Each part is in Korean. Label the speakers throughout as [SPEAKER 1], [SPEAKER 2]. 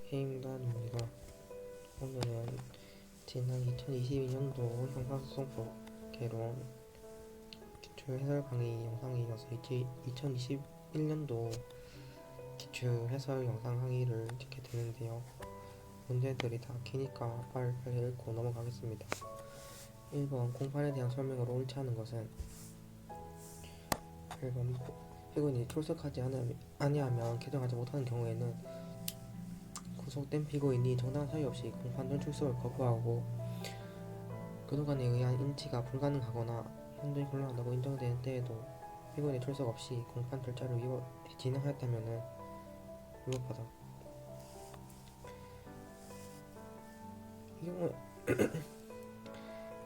[SPEAKER 1] 게임단입니다. 오늘은 지난 2022년도 형사소송법 개론 기출해설 강의 영상에 이어서 2021년도 기출해설 영상 강의를 찍게 되는데요. 문제들이 다 기니까 빨리빨리 읽고 넘어가겠습니다. 1번 공판에 대한 설명으로 옳지 않은 것은 1번 피고인이 출석하지 아니하면 개정하지 못하는 경우에는 구속된 피고인이 정당한 사유 없이 공판 전 출석을 거부하고 교도관에 의한 인치가 불가능하거나 현저히 곤란하다고 인정되는 때에도 피고인의 출석 없이 공판 절차를 진행하였다면 위법하다.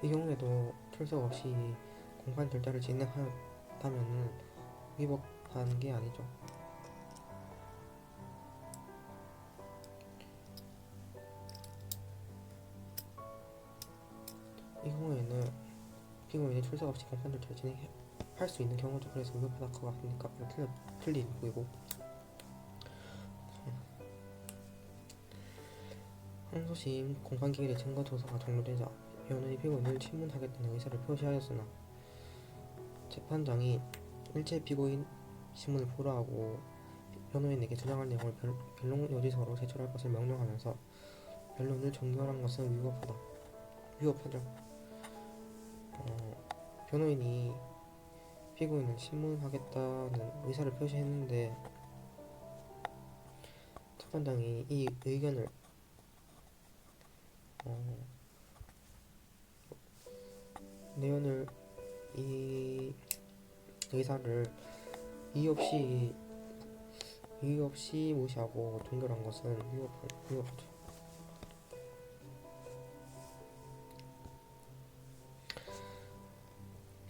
[SPEAKER 1] 이 경우에도 출석 없이 공판 절차를 진행하였다면 위법한 게 아니죠. 이 경우에는 피고인이 출석 없이 공판 절차를 진행할 수 있는 경우죠. 그래서 위법하다 것 같으니까 틀린 거이고, 항소심 공판기일의 증거 조사가 종료되자 변호인이 피고인을 신문하겠다는 의사를 표시하였으나 재판장이 일체 피고인 신문을 불허하고 변호인에게 주장할 내용을 변론 요지서로 제출할 것을 명령하면서 변론을 종결한 것은 위법하죠. 변호인이 피고인을 신문하겠다는 의사를 표시했는데 재판장이 이 의견을 내용을 이 의사를 이의 없이 무시하고 종결한 것은 위법하죠.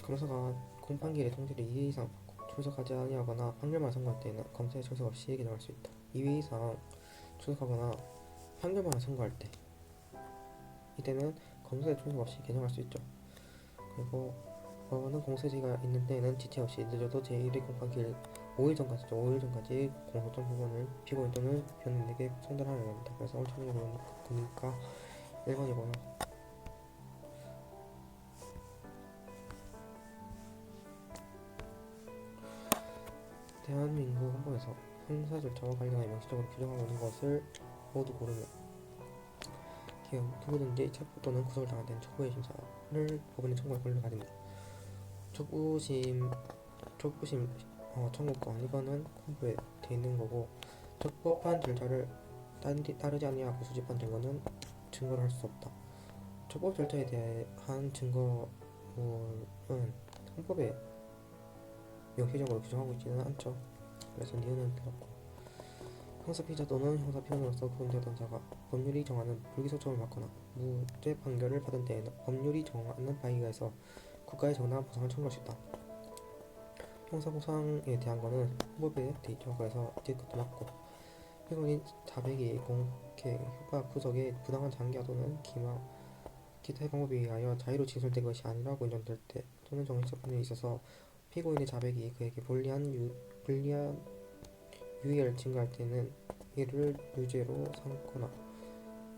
[SPEAKER 1] 검사가 공판기일의 통지를 2회 이상 받고 출석하지 아니하거나 판결만 선고할 때에는 검사의 출석 없이 개정할 수 있다. 2회 이상 출석하거나 판결만 선고할 때 이때는 검사의 출석 없이 개정할 수 있죠. 그리고 법원은 공소시가 있는 때에는 지체 없이 늦어도 제1회 공판기일 5일 전까지 공소장 부분을 피고인 또는 변호인에게 송달하여야 합니다. 그래서 옳지 않은 거 보니까 1번이고요. 대한민국 헌법에서 형사 절차와 관련하여 명시적으로 규정하고 있는 것을 모두 고르면 누구든지 체포 또는 구속을 당할 때는 촉구의 심사를 법원에 청구할 권리를 가진다. 촉구심 청구권, 이거는 헌법에 돼 있는 거고, 적법한 절차를 따르지 아니하고 수집한 증거는 증거를 할 수 없다. 적법 절차에 대한 증거물은 헌법에 명시적으로 규정하고 있지는 않죠. 그래서 니은은 틀렸고, 형사피의자 또는 형사피고인으로서 구금되던 자가 법률이 정하는 불기소 처벌을 받거나 무죄 판결을 받은 때에는 법률이 정하는 바에 의해서 국가에 정당한 보상을 청구할 수 있다. 형사보상에 대한 거는 헌법에 돼 있죠. 그래서 이제 그것도 맞고, 피고인 자백이 공개, 협박, 구속에 부당한 장기화 또는 기망, 기타의 방법에 의하여 자유로 진술된 것이 아니라고 인정될 때 또는 정신적 분열이 있어서 피고인의 자백이 그에게 불리한 유의를 증거할 때는 이를 유죄로 삼거나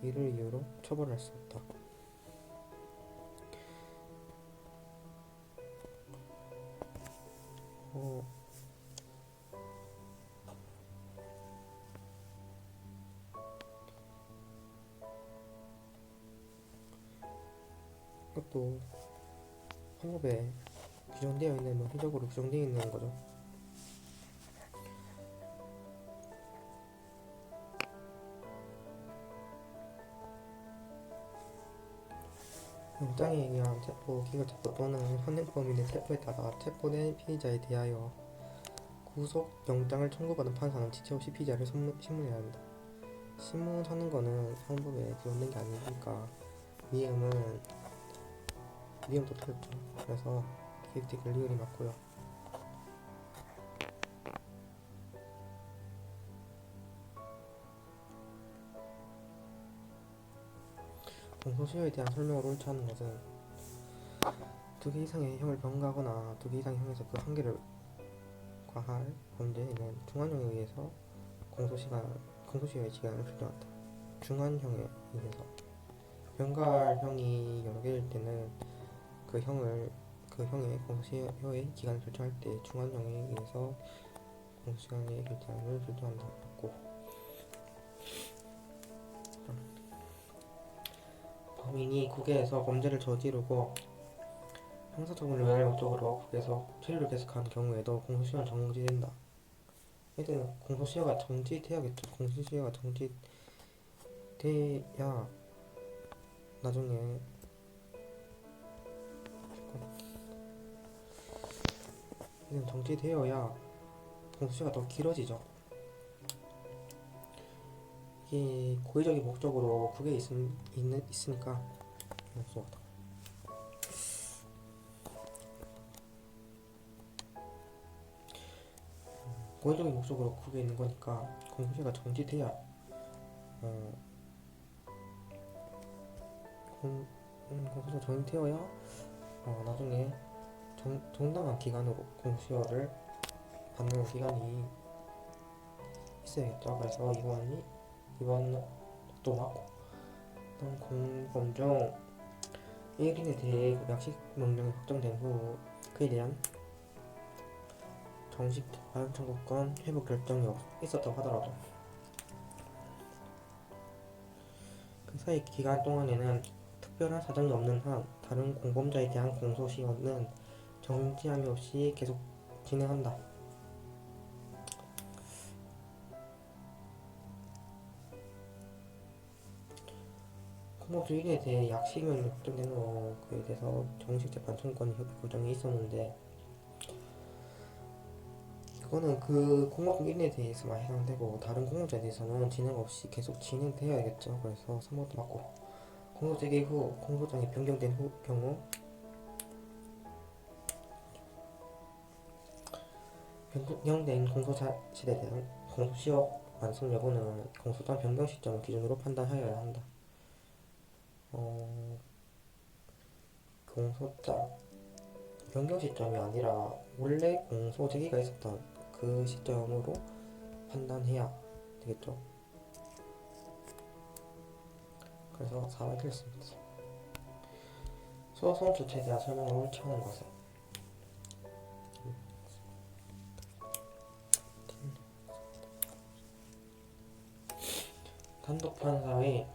[SPEAKER 1] 이를 이유로 처벌할 수 없다. 이것도 헌법에 규정되어 있는, 명시적으로 규정되어 있는 거죠. 영장에 의한 체포, 기각체포 또는 현행범인의 체포에 따라 체포된 피의자에 대하여 구속 영장을 청구받은 판사는 지체 없이 피의자를 신문해야 합니다. 신문하는 거는 헌법에 규정된 게 아니니까 미음도 틀렸죠. 그래서 기획되길 리을이 맞고요. 공소시효에 대한 설명으로 옳지 않은 것은 2개 이상의 형을 병가하거나 2개 이상의 형에서 그 한계를 과할 범죄에는 중한형에 의해서 공소시효의 기간을 규정한다. 중한형에 의해서 변갈형이 여러 개일 때는 그 형의 공소시효의 기간을 결정할 때 중한형에 의해서 공소시효의 기간을 결정한다. 고 범인이 국외에서 범죄를 저지르고 형사처분을 면할 목적으로 국외에서 체류를 계속한 경우에도 공소시효는 정지된다. 얘들은 공소시효가 정지돼야겠죠. 공소시효가 정지돼야 나중에 얘는 정지되어야 공소시효가 더 길어지죠. 이게 고의적인 목적으로 국외에 있으니까 공소시효가 고의적인 목적으로 국외에 있는 거니까 공소시효가 정지돼야 공소시효가 정지되어야 나중에 정당한 기간으로 공소시효를 받는 기간이 있어야겠죠. 그래서 이번도 맞고 공범 중 1인에 대해 약식 명령이 확정된 후 그에 대한 정식 재판 청구권 회복 결정이 있었다고 하더라도 그 사이 기간 동안에는 특별한 사정이 없는 한 다른 공범자에 대한 공소시효는 정지함이 없이 계속 진행한다. 공범 중 1인에 대해 약식명령이 확정된 후 그에 대해서 정식 재판 청구권 회복 결정이 있었는데 그거는 그 공범 1인에 대해서만 해당되고 다른 공범자에 대해서는 진행 없이 계속 진행되어야겠죠. 그래서 3번도 맞고 공소 제기 후 공소장이 변경된 후 경우 변경된 공소사실에 대한 공소시효 완성 여부는 공소장 변경 시점을 기준으로 판단하여야 한다. 공소장 변경 시점이 아니라 원래 공소 제기가 있었던 그 시점으로 판단해야 되겠죠. 그래서 4번 틀렸습니다. 소송 주체에 대한 설명을 옳지 않은 것은 단독 판사의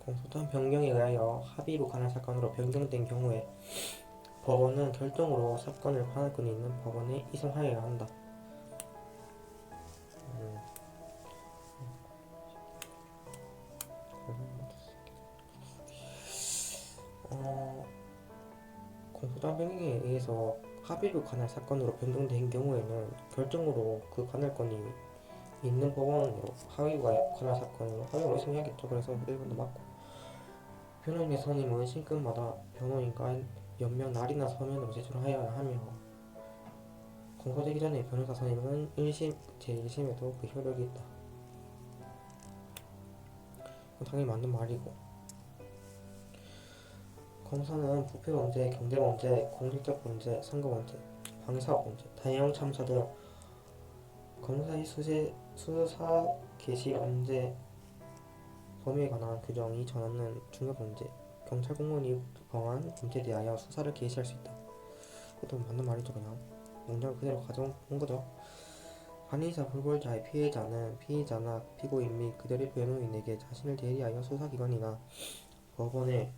[SPEAKER 1] 공소장 변경에 의하여 합의로 관할 사건으로 변경된 경우에 법원은 결정으로 사건을 판할권이 있는 법원에 이송하여야 한다. 공소장 변경에 의해서 합의로 관할 사건으로 변경된 경우에는 결정으로 그 관할권이 있는 법원으로 합의가 관할 사건으로 합의로 이송해야겠죠. 그래서 1번도 맞고 변호인의 선임은 신급마다 변호인과 연면 날이나 서면으로 제출하여야 하며 공소제기 전에 변호사 선임은 1심, 제1심에도 그 효력이 있다. 당연히 맞는 말이고 검사는 부패 범죄, 경제 범죄, 공직적 범죄, 선거 범죄, 방위사업 범죄, 다형 참사 등 검사의 수사 개시 범죄 범위에 관한 규정이 정하는 중요 범죄, 경찰 공무원이 범한 범죄에 대하여 수사를 개시할 수 있다. 이것도 맞는 말이죠. 그냥 문장을 그대로 가져온 거죠. 관이자 불벌자의 피해자는 피의자나 피고인 및 그들의 변호인에게 자신을 대리하여 수사기관이나 법원에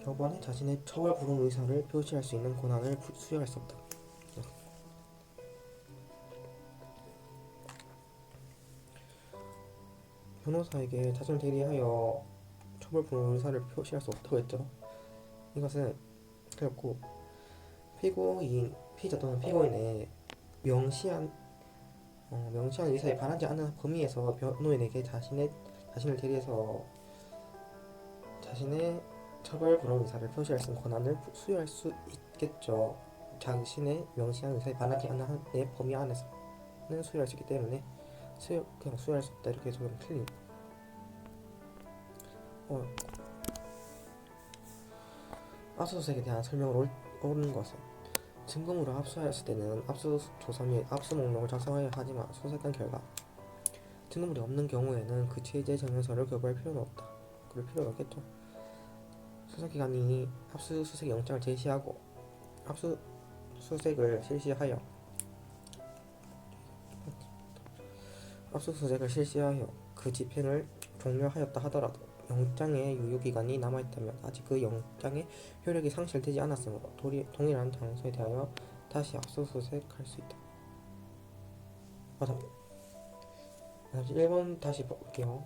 [SPEAKER 1] 법원에 자신의 처벌 불응 의사를 표시할 수 있는 권한을 수여할 수 없다. 변호사에게 자신을 대리하여 처벌 불응 의사를 표시할 수 없다고 했죠. 이것은 그렇고 피의자 또는 피고인의 명시한 의사에 반하지 않는 범위에서 변호인에게 자신을 대리해서 자신의 처벌 불응 의사를 표시할 수 있는 권한을 수여할 수 있겠죠. 자신의 명시한 의사에 반하지 않는 범위 안에서는 수여할 수 있기 때문에 그냥 수여할 수 없다 이렇게 적으면 틀린. 압수수색에 대한 설명을 옳은 것은 증거물을 압수하였을 때는 압수조사 및 압수 목록을 작성하여야 하지만 수색한 결과 증거물이 없는 경우에는 그 취재 증명서를 교부할 필요는 없다. 그럴 필요가 없겠죠. 수사기관이 압수수색 영장을 제시하고 압수수색을 실시하여 그 집행을 종료하였다 하더라도 영장의 유효기간이 남아있다면 아직 그 영장의 효력이 상실되지 않았으므로 동일한 장소에 대하여 다시 압수수색할 수 있다. 맞아. 1번 다시 볼게요.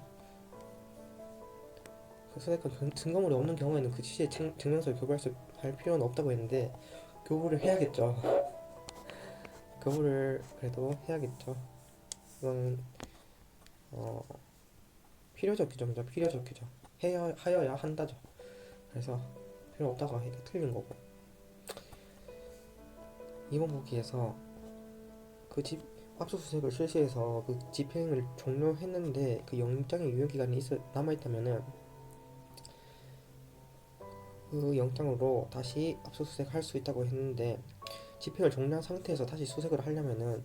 [SPEAKER 1] 수색한 증거물이 없는 경우에는 그 취지의 증명서를 교부할 필요는 없다고 했는데 교부를 해야겠죠. 교부를 그래도 해야겠죠. 이거는 필요적 규정이죠. 필요적 규정. 하여야 한다죠. 그래서 필요 없다고 하니까 틀린 거고. 이번 보기에서 그 압수수색을 실시해서 그 집행을 종료했는데 그 영장의 유효기간이 남아있다면은 그 영장으로 다시 압수수색할 수 있다고 했는데 집행을 종료한 상태에서 다시 수색을 하려면은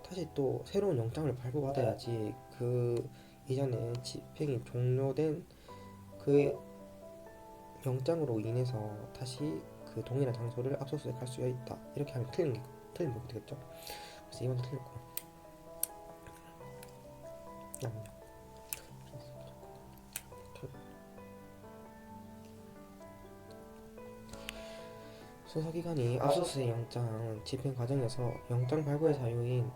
[SPEAKER 1] 다시 또 새로운 영장을 발부받아야지 그 이전에 집행이 종료된 그 영장으로 인해서 다시 그 동일한 장소를 압수수색할 수 있다. 이렇게 하면 틀린 보기 되겠죠. 그래서 이번도 틀렸고. 수사기관이 압수수색 영장 집행 과정에서 영장 발부의 사유인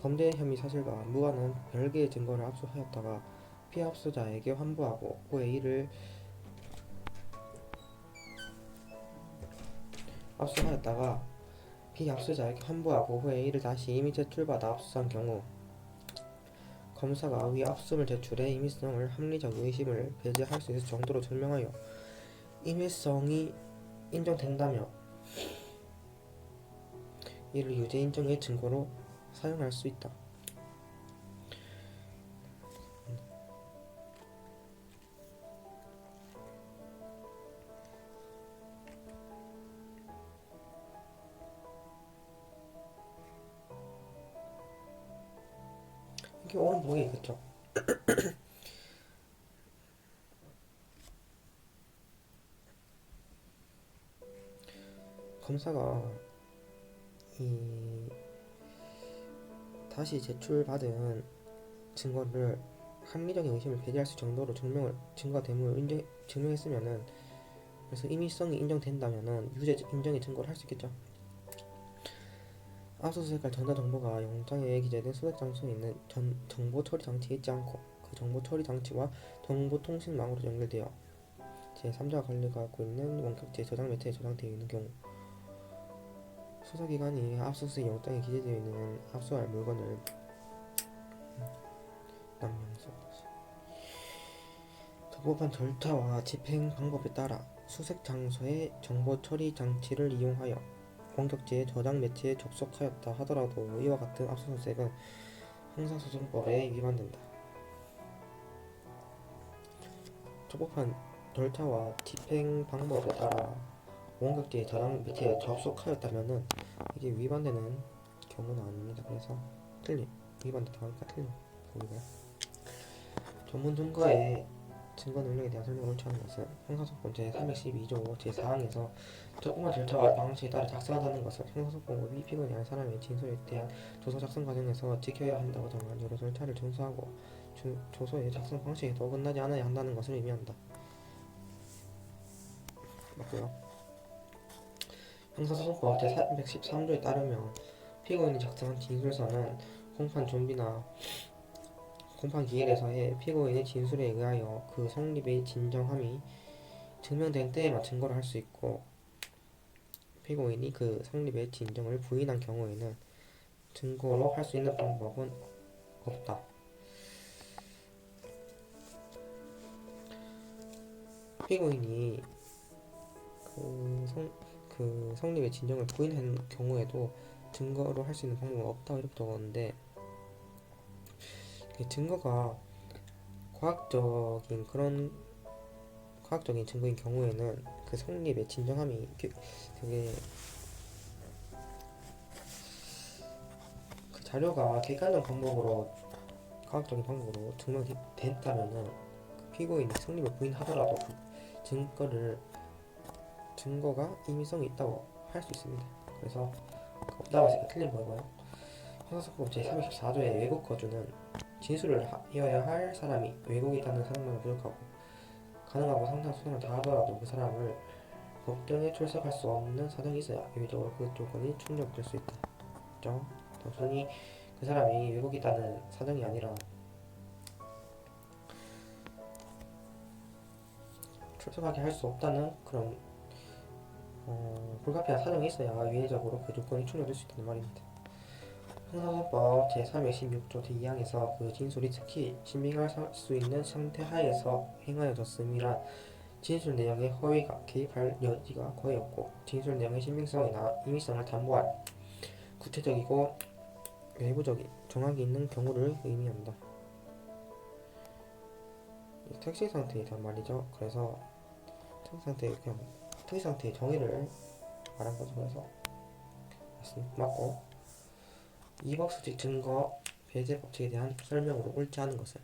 [SPEAKER 1] 범죄 혐의 사실과 무관한 별개의 증거를 압수하였다가 피압수자에게 환부하고 후에 이를 다시 이미 제출받아 압수한 경우 검사가 위 압수물 제출의 임의성을 합리적 의심을 배제할 수 있을 정도로 증명하여 임의성이 인정된다며 이를 유죄 인정의 증거로 사용할 수 있다. 이게 옳은 보기겠죠. 검사가 이 다시 제출받은 증거를 합리적인 의심을 배제할 수 정도로 증거 대물을 증명했으면은 그래서 임의성이 인정된다면은 유죄 인정의 증거를 할 수 있겠죠. 압수수색할 전자 정보가 영장에 기재된 수색 장소에 있는 정보 처리 장치에 있지 않고 그 정보 처리 장치와 정보통신망으로 연결되어 제3자가 관리하고 있는 원격제 저장 매체에 저장되어 있는 경우 수사기관이 압수수색 영장에 기재되어 있는 압수할 물건을 적법한 절차와 집행 방법에 따라 수색 장소의 정보 처리 장치를 이용하여 원격제 저장 매체에 접속하였다 하더라도 이와 같은 압수수색은 형사소송법에 위반된다. 적법한 절차와 집행 방법에 따라 원격제 저장 매체에 접속하였다면은 이게 위반되는 경우는 아닙니다. 그래서 위반됐다고 하니까 틀린 보이고요. 전문 증거 능력에 대한 설명을 옳지 않은 것은 형사소송법 제312조 제4항에서 적법한 절차와 방식에 따라 작성한다는 것은 형사소송법이 피고인이 아닌 사람의 진술에 대한 조서 작성 과정에서 지켜야 한다고 정한 여러 절차를 준수하고 조서의 작성 방식에도 어긋나지 않아야 한다는 것을 의미한다. 맞고요. 형사소송법 제313조에 따르면 피고인이 작성한 진술서는 공판 좀비나 공판 기일에서의 피고인의 진술에 의하여 그 성립의 진정함이 증명된 때에만 증거를 할 수 있고 피고인이 그 성립의 진정을 부인한 경우에는 증거로 할 수 있는 방법은 없다. 피고인이 그 성립의 진정을 부인한 경우에도 증거로 할 수 있는 방법은 없다 이렇게 적었는데 증거가 과학적인 그런 과학적인 증거인 경우에는 그 성립의 진정함이 되게 그 자료가 객관적 방법으로 과학적인 방법으로 증명이 됐다면은 그 피고인이 성립을 부인하더라도 그 증거가 임의성이 있다고 할 수 있습니다. 그래서 없다고 해서 틀린 거고요. 형사사법 제324조의 외국 거주는 진술을 하여야 할 사람이 외국에 있다는 사람만 부족하고 가능하고 상당 수단을 다하더라도 그 사람을 법정에 출석할 수 없는 사정이 있어야 예외적으로 그 조건이 충족될 수 있다. 그렇죠? 단순히 그 사람이 외국에 있다는 사정이 아니라 출석하게 할 수 없다는 그런 불가피한 사정이 있어야 예외적으로 그 조건이 충족될 수 있다는 말입니다. 형사소송법 제316조 제2항에서 그 진술이 특히 신빙할 수 있는 상태 하에서 행하여졌음이란 진술 내용의 허위가 개입할 여지가 거의 없고 진술 내용의 신빙성이나 임의성을 담보할 구체적이고 외부적인 정황이 있는 경우를 의미한다. 특시 상태에 대한 말이죠. 그래서 특시 상태의 정의를 말한 거죠. 그래서 맞고 이법수직 증거 배제 법칙에 대한 설명으로 옳지 않은 것을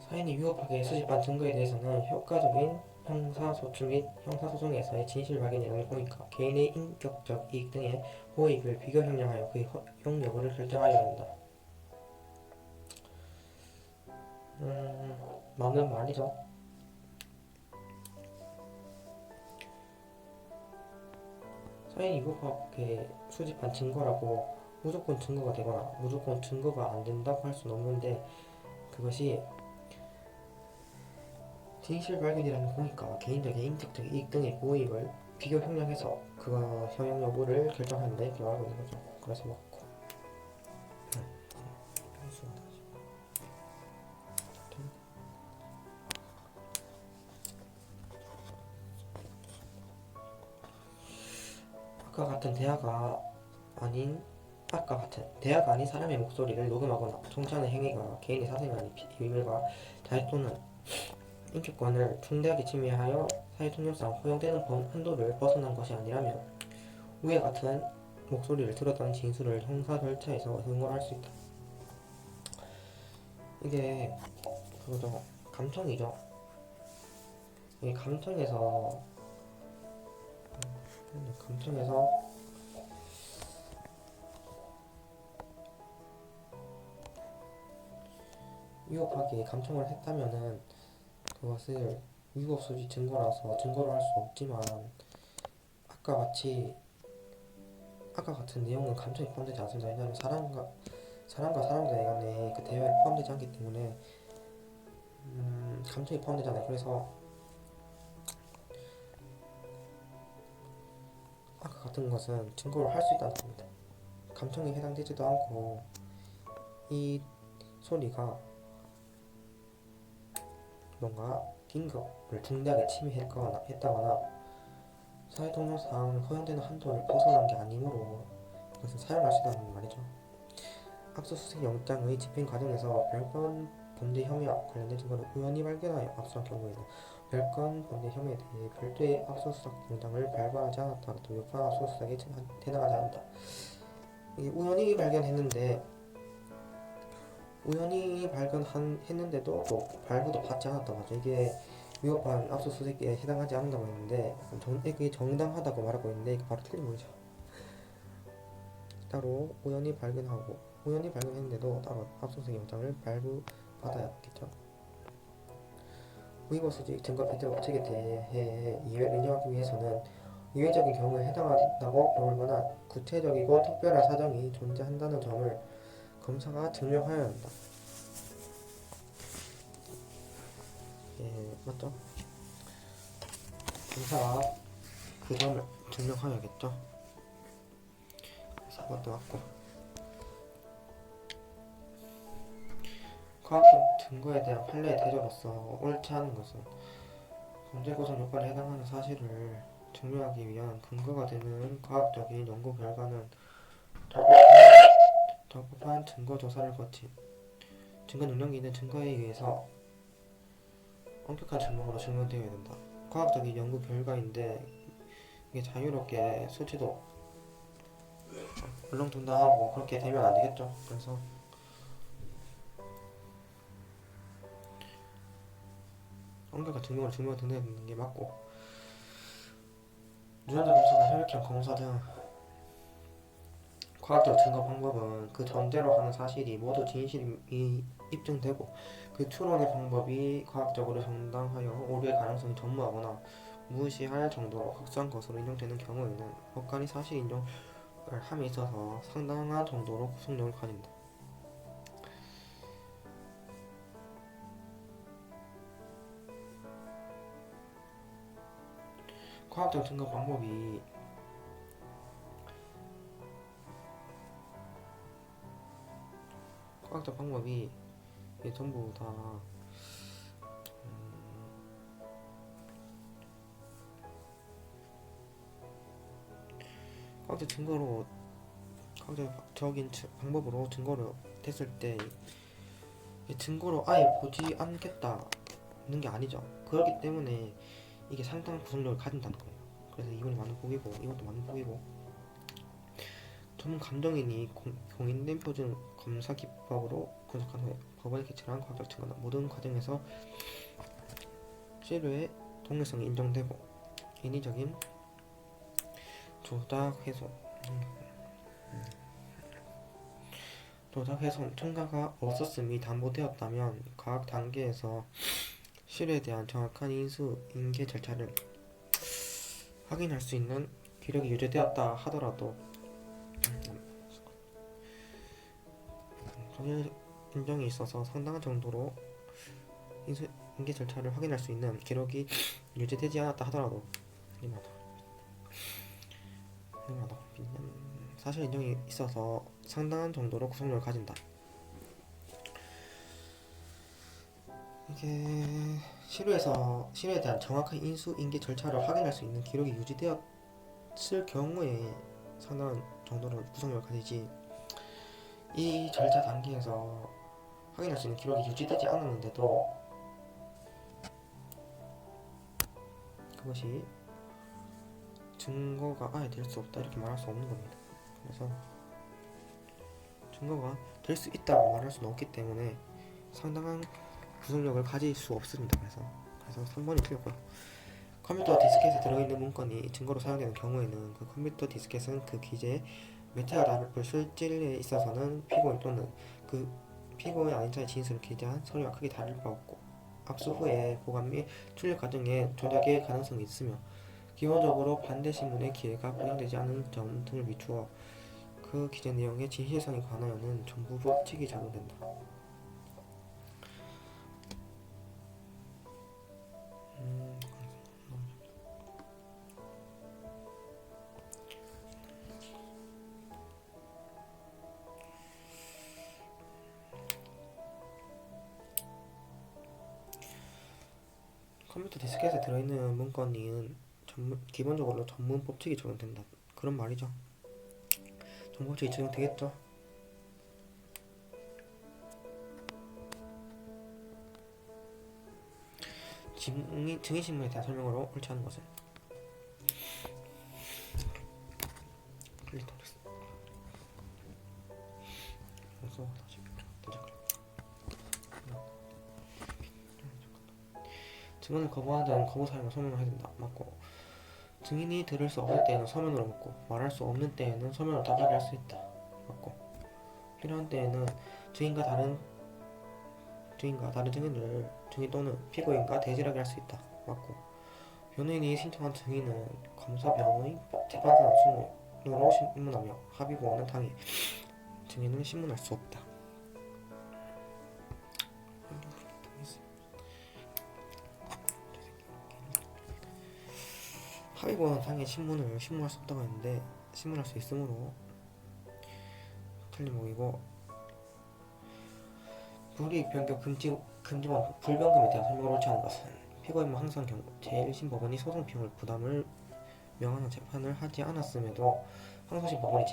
[SPEAKER 1] 사인이 위법하게 수집한 증거에 대해서는 효과적인 형사소출 및 형사소송에서의 진실 발견 내용을 보니까 개인의 인격적 이익 등의 호익을 비교 형량하여 그의 허용 여부를 결정하여야 한다. 맞는 말이죠. 사인이 위법하게 수집한 증거라고 무조건 증거가 되거나 무조건 증거가 안 된다고 할 수는 없는데 그것이 진실 발견이라는 공익과 개인적인 인격적 이익 등의 고익을 비교 형량해서 그가 허용 여부를 결정하는데 이렇게 말하고 있는 거죠. 그래서 맞고 아까 같은 대화가 아닌 사람의 목소리를 녹음하거나 청취하는 행위가 개인의 사생활 비밀과 자유 또는 인격권을 중대하게 침해하여 사회통념상 허용되는 한도를 벗어난 것이 아니라면 위와 같은 목소리를 들었다는 진술을 형사 절차에서 응원할 수 있다. 이게 그거죠. 감청이죠. 이게 감청에서 위법하게 감청을 했다면은 그것을 위법 소지 증거라서 증거로 할 수 없지만 아까 같은 내용은 감청에 포함되지 않습니다. 왜냐하면 사람과 사람 간의 그 대화에 포함되지 않기 때문에 감청에 포함되잖아요. 그래서 아까 같은 것은 증거를 할 수 있다는 겁니다. 감청에 해당되지도 않고 이 소리가 뭔가 인격을 중대하게 침해했다거나 사회통념상 허용되는 한도를 벗어난 게 아니므로 이것은 사용할 수 있다는 말이죠. 압수수색 영장의 집행 과정에서 별건 범죄 혐의와 관련된 증거를 우연히 발견하여 압수한 경우에는 별건 범죄 혐의에 대해 별도의 압수수색 영장을 발부하지 않았더라도 요판 압수수색에 해당하지 않는다. 이게 우연히 발견했는데도 또 발부도 받지 않았다고 하죠. 이게 위법한 압수수색에 해당하지 않는다고 했는데 이게 정당하다고 말하고 있는데 이게 바로 틀린 거죠. 따로 우연히 발견했는데도 따로 압수수색 영장을 발부받아야겠죠. 위법수직 증거 배제 법칙에 대해 이해를 인정하기 위해서는 이외적인 경우에 해당한다고 볼 만한 구체적이고 특별한 사정이 존재한다는 점을 검사가 증명하여야 한다. 맞죠? 검사가 그 점을 증명하여야겠죠. 4번도 맞고 과학적 증거에 대한 판례의 대조로서 옳지 않은 것은 범죄 구성 요건에 해당하는 사실을 증명하기 위한 근거가 되는 과학적인 연구 결과는 적법한 증거 조사를 거친 증거 능력이 있는 증거에 의해서 엄격한 증명으로 증명되어야 된다. 과학적인 연구 결과인데 이게 자유롭게 수치도 울렁뚱땅하고 그렇게 되면 안 되겠죠. 그래서 엄격한 증명으로 증명되는 게 맞고, 유전자 검사나 혈액형 검사 등 과학적 증거 방법은 그 전제로 하는 사실이 모두 진실이 입증되고 그 추론의 방법이 과학적으로 정당하여 오류의 가능성이 전무하거나 무시할 정도로 확실한 것으로 인정되는 경우에는 법관이 사실 인정을 함에 있어서 상당한 정도로 구속력을 가진다. 과학적 증거 방법이 이게 전부 다 과학적 증거로 과학적인 방법으로 증거를 됐을 때 증거로 아예 보지 않겠다는 게 아니죠. 그렇기 때문에 이게 상당한 구속력을 가진다는 거예요. 그래서 이번이 맞는 폭이고 이것도 맞는 폭이고, 전문 감정인이 공인된 표준 검사 기법으로 분석한 후에 법원에 제출한 과학적 증거는 모든 과정에서 신뢰의 동일성이 인정되고 인위적인 조작 훼손 첨가가 없었음이 담보되었다면 과학 단계에서 신뢰에 대한 정확한 인계 절차를 확인할 수 있는 기록이 유지되었다 하더라도 정의 인정에 있어서 상당한 정도로 인계 절차를 확인할 수 있는 기록이 유지되지 않았다 하더라도 사실 인정이 있어서 상당한 정도로 구속력을 가진다. 이게 실효에 대한 정확한 인계 절차를 확인할 수 있는 기록이 유지되었을 경우에 상당한 정도로 구속력을 가지지, 이 절차 단계에서 확인할 수 있는 기록이 유지되지 않았는데도 그것이 증거가 아예 될 수 없다 이렇게 말할 수 없는 겁니다. 그래서 증거가 될 수 있다고 말할 수는 없기 때문에 상당한 구속력을 가질 수 없습니다. 그래서 3번이 틀렸고요. 컴퓨터 디스켓에 들어있는 문건이 증거로 사용되는 경우에는 그 컴퓨터 디스켓은 그 기재의 메타가 다를 실질에 있어서는 피고인 또는 그 피고인 아닌 자의 진술을 기재한 서류와 크게 다를 바 없고, 압수 후에 보관 및 출력 과정에 조작의 가능성이 있으며 기본적으로 반대 신문의 기회가 보장되지 않은 점 등을 비추어 그 기재 내용의 진실성에 관하여는 전부 법칙이 적용된다. 컴퓨터 디스켓에 들어있는 문건은 기본적으로 전문 법칙이 적용된다. 그런 말이죠. 전문 법칙이 적용되겠죠. 증인신문에 대한 설명으로 옳지 않은 것은 증언을 거부하는 데는 거부 사유로 서면을 해야 된다. 맞고, 증인이 들을 수 없을 때에는 서면으로 묻고 말할 수 없는 때에는 서면으로 답하게 할 수 있다. 맞고, 필요한 때에는 증인과 다른 증인 또는 피고인과 대질하게 할 수 있다. 맞고, 변호인이 신청한 증인은 검사, 변호인, 재판사는 순으로 신문하며 합의보호는 당해 증인은 신문할 수 없다. 합의보호는 당해 신문할 수 없다고 했는데 신문할 수 있으므로 틀림목이고, 불이익 변경 금지원 불변금에 대한 설명을 옳지 않은 것은 피고인은 항상 제1심 법원이 소송 비용을 부담을 명하는 재판을 하지 않았음에도 항소심 법원이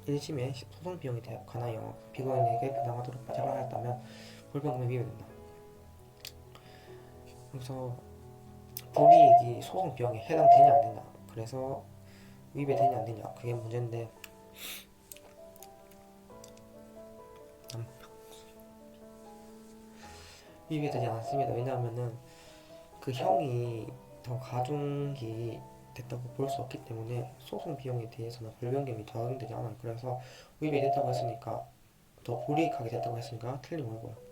[SPEAKER 1] 제1심의 소송 비용에 관하여 피고인에게 부담하도록 제발하였다면 불변금에 위배된다. 그래서 불이익이 소송 비용에 해당되냐 안 되냐, 그래서 위배되냐 안 되냐, 그게 문제인데 위배되지 않습니다. 왜냐하면은 그 형이 더 가중이 됐다고 볼 수 없기 때문에 소송 비용에 대해서는 불변금이 적용되지 않아요. 그래서 위배됐다고 했으니까, 더 불이익하게 됐다고 했으니까 틀림없고요.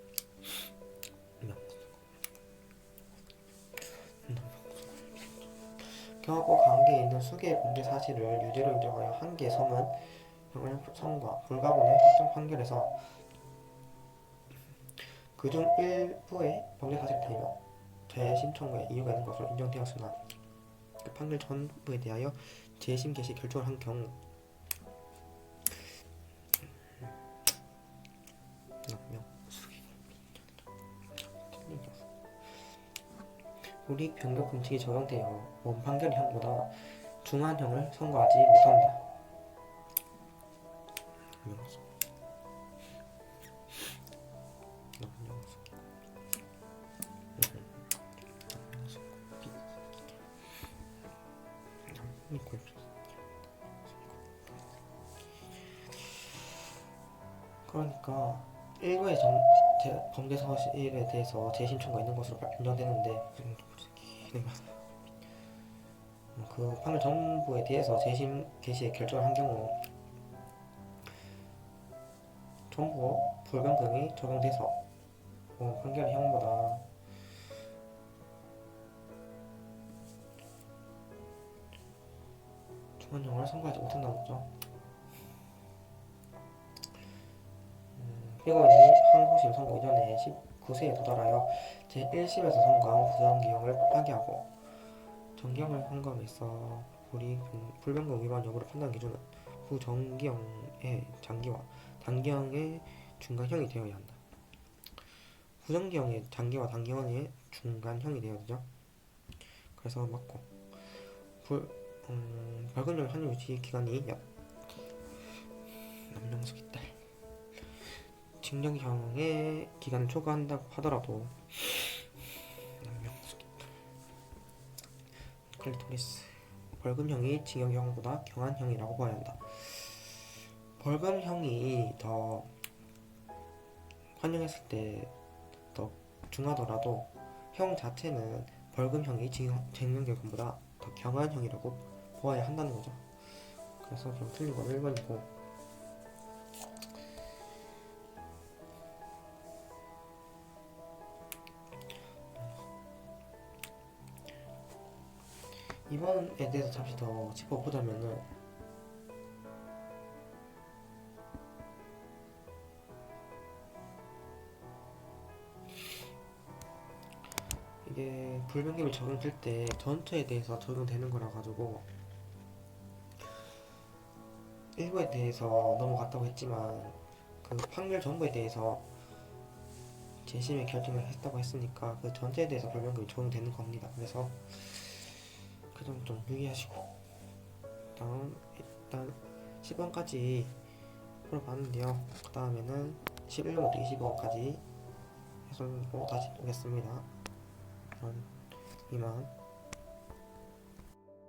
[SPEAKER 1] 경합과 관계에 있는 수개의 공개 사실을 유죄로 인정하여 한 개의 성은 형을 선과 불가분의 확정 판결에서 그중 일부의 범죄 사실을 들이며 재심 청구에 이유가 있는 것으로 인정되었으나 그 판결 전부에 대하여 재심 개시 결정을 한 경우 불이익 변경 금칙이 적용되어 원 판결의 형보다 중한 형을 선고하지 못한다. 그러니까 일부의 범죄 사실에 대해서 재심 청구가 있는 것으로 인정되는데, 그 판결 전부에 대해서 재심 개시의 결정을 한 경우 전부 불변금이 적용돼서 판결의 형보다 중한형을 선고하지 못한다는 거죠. 피고인이 항소심 선고 이전에 19세에 도달하여 제1심에서 선고한 부정기형을 파기하고 정기형을 선고함에 있어 불변금 위반 여부를 판단 기준은 부정기형의 장기와 단기형의 중간형이 되어야 한다. 부정기형의 장기와 단기형의 중간형이 되어야 되죠. 그래서 맞고, 벌금형 환유 유지 기간이 남용석 있다. 징역형의 기간을 초과한다고 하더라도 클리토리스 벌금형이 징역형보다 경한형이라고 봐야 한다. 벌금형이 더 환영했을 때 더 중하더라도 형 자체는 벌금형이 징역형보다 더 경한형이라고 보아야 한다는 거죠. 그래서 결국 틀린 건 1번이고, 이번에 대해서 잠시 더 짚어보자면은, 이게 불변금이 적용될 때 전체에 대해서 적용되는 거라 가지고 일부에 대해서 넘어갔다고 했지만 그 판결 전부에 대해서 재심의 결정을 했다고 했으니까 그 전체에 대해서 불변금이 적용되는 겁니다. 그래서 그 점 좀 유의하시고, 다음 일단 10번까지 풀어봤는데요. 그 다음에는 11번부터 25번까지 해설로 다시 오겠습니다. 그럼 이만.